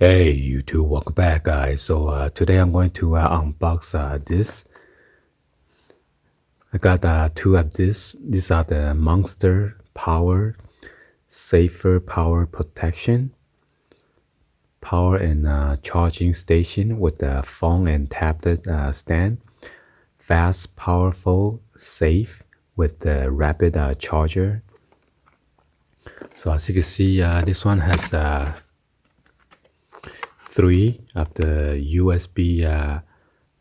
Hey YouTube, welcome back guys. So today I'm going to unbox this. I got two of this. These are the Monster Power Safer Power Protection Power and Charging Station with the phone and tablet stand. Fast, powerful, safe with the rapid charger. So as you can see, this one has three of the USB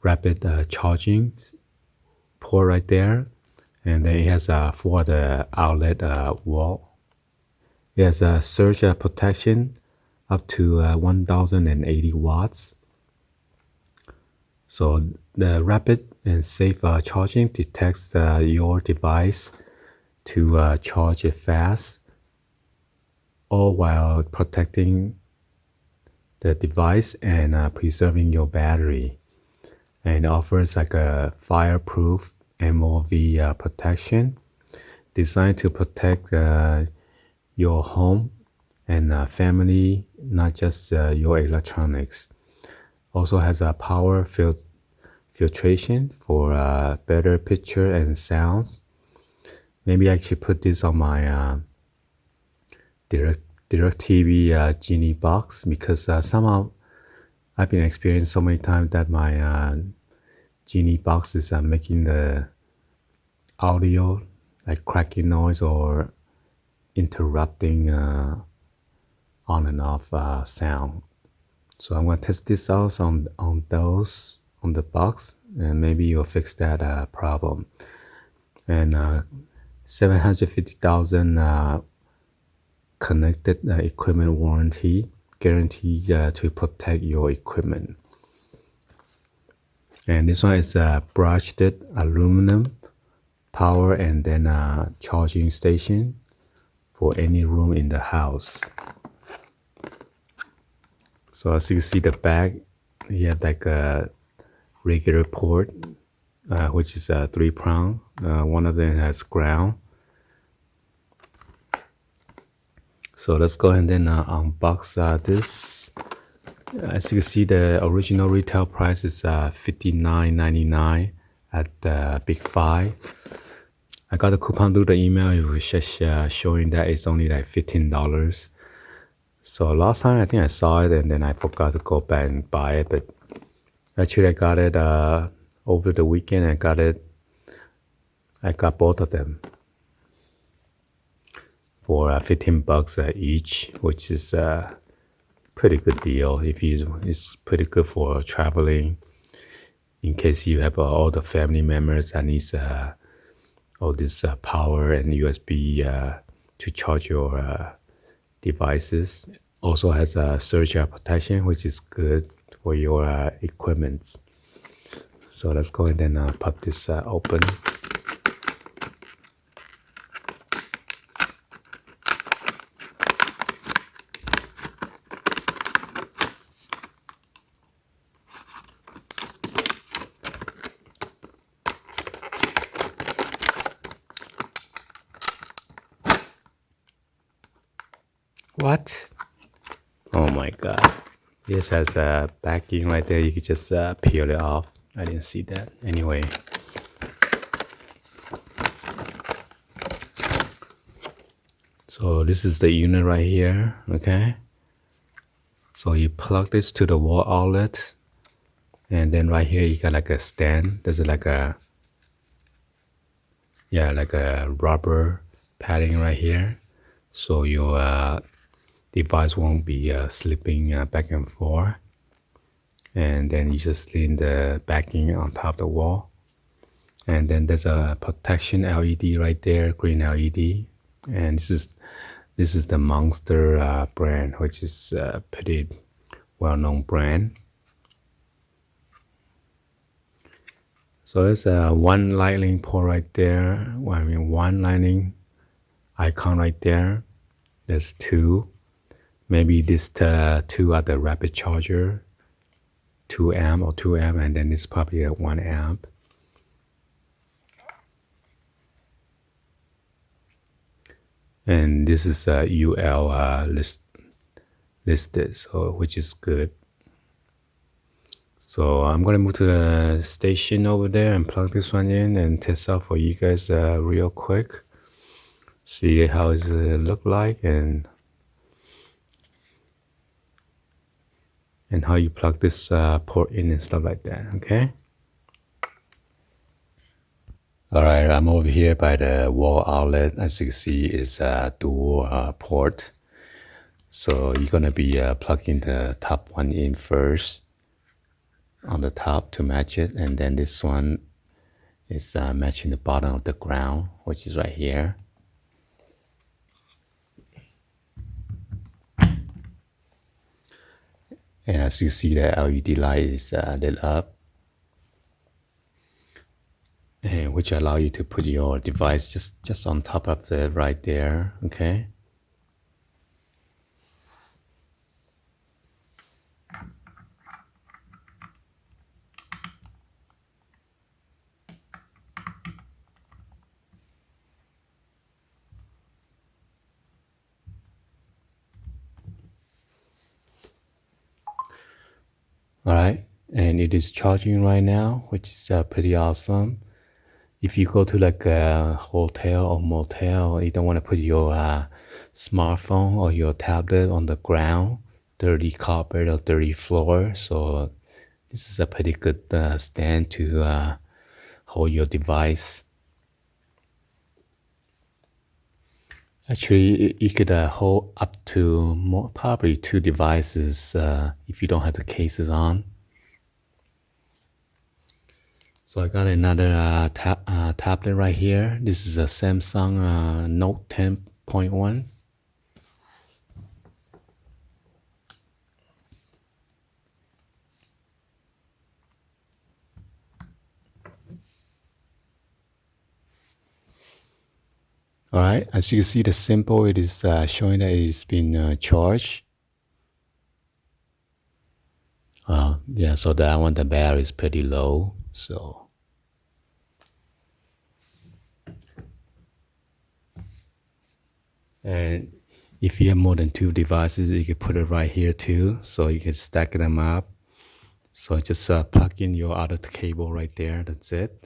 rapid charging port right there, and then it has for the outlet wall. It has a surge protection up to 1080 watts. So the rapid and safe charging detects your device to charge it fast, all while protecting the device and preserving your battery. And it offers like a fireproof MOV protection designed to protect your home and family, not just your electronics. Also has a power filtration for better picture and sounds. Maybe I should put this on my DirecTV Genie box, because somehow I've been experiencing so many times that my Genie boxes are making the audio like cracking noise or interrupting on and off sound. So I'm going to test this out on the box, and maybe you'll fix that problem. And 750,000 connected equipment warranty, guaranteed to protect your equipment. And this one is brushed aluminum power and then a charging station for any room in the house. So as you can see the back, you have like a regular port, which is a 3-prong. One of them has ground. So let's go ahead and then unbox this. As you can see, the original retail price is $59.99 at Big Five. I got a coupon through the email. It was just showing that it's only like $15. So last time I think I saw it and then I forgot to go back and buy it, but actually I got it over the weekend. I got both of them for $15 each, which is a pretty good deal. It's pretty good for traveling, in case you have all the family members that needs all this power and USB to charge your devices. Also has a surge protection, which is good for your equipment. So let's go ahead and pop this open. What? Oh my god. This has a backing right there. You can just peel it off. I didn't see that. Anyway. So this is the unit right here. Okay. So you plug this to the wall outlet. And then right here you got like a stand. There's like a rubber padding right here. So your device won't be slipping back and forth. And then you just lean the backing on top of the wall. And then there's a protection LED right there, green LED. And this is the Monster brand, which is a pretty well-known brand. So there's one lightning port right there. One lightning icon right there. There's two. Maybe this two are the rapid charger, 2 amp or 2 amp, and then it's probably a 1 amp. And this is a UL listed, so which is good. So I'm gonna move to the station over there and plug this one in and test out for you guys real quick. See how it look like and how you plug this port in and stuff like that. Okay. All right, I'm over here by the wall outlet. As you can see, it's a dual port. So you're gonna be plugging the top one in first on the top to match it, and then this one is matching the bottom of the ground, which is right here. And as you see, the LED light is lit up, and which allow you to put your device just on top of the right there. Okay. All right, and it is charging right now, which is pretty awesome. If you go to like a hotel or motel, you don't want to put your smartphone or your tablet on the ground, dirty carpet or dirty floor. So this is a pretty good stand to hold your device. Actually, you could hold up to probably 2 devices if you don't have the cases on. So I got another tablet right here. This is a Samsung Note 10.1. All right, as you can see, the symbol, it is showing that it's been charged. Yeah, so that one, the battery is pretty low. So, and if you have more than 2 devices, you can put it right here too. So you can stack them up. So just plug in your other cable right there. That's it.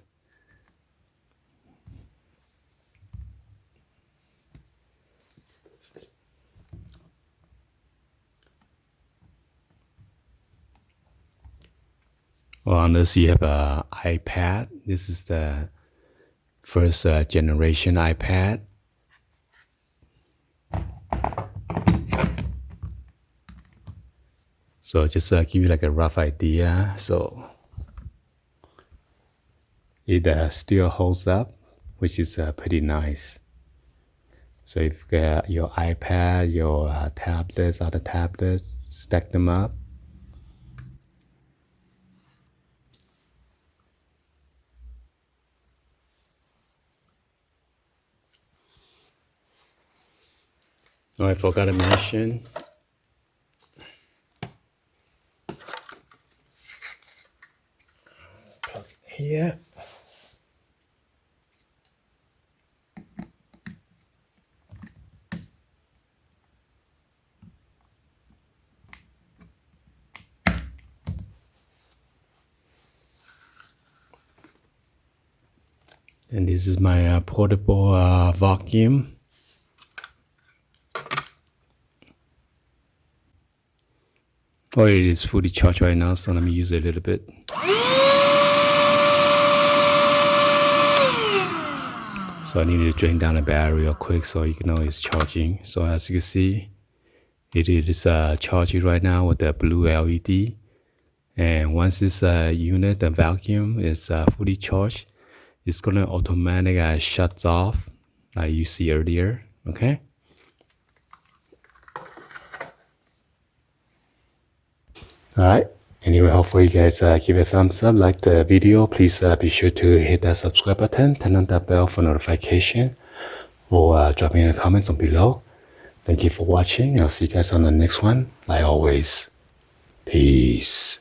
Well, unless you have an iPad, this is the first generation iPad. So just give you like a rough idea. So it still holds up, which is pretty nice. So if you got your iPad, your tablets, other tablets, stack them up. Oh, I forgot to mention. Plug it here. And this is my portable vacuum. Oh, it is fully charged right now, so let me use it a little bit. So I need to drain down the battery real quick so you can know it's charging. So as you can see, it is charging right now with the blue LED. And once this unit, the vacuum, is fully charged, it's gonna automatically shut off, like you see earlier. Okay. All right. Anyway, hopefully you guys give a thumbs up, like the video. Please be sure to hit that subscribe button, turn on that bell for notification, or drop me in the comments on below. Thank you for watching. I'll see you guys on the next one. Like always, peace.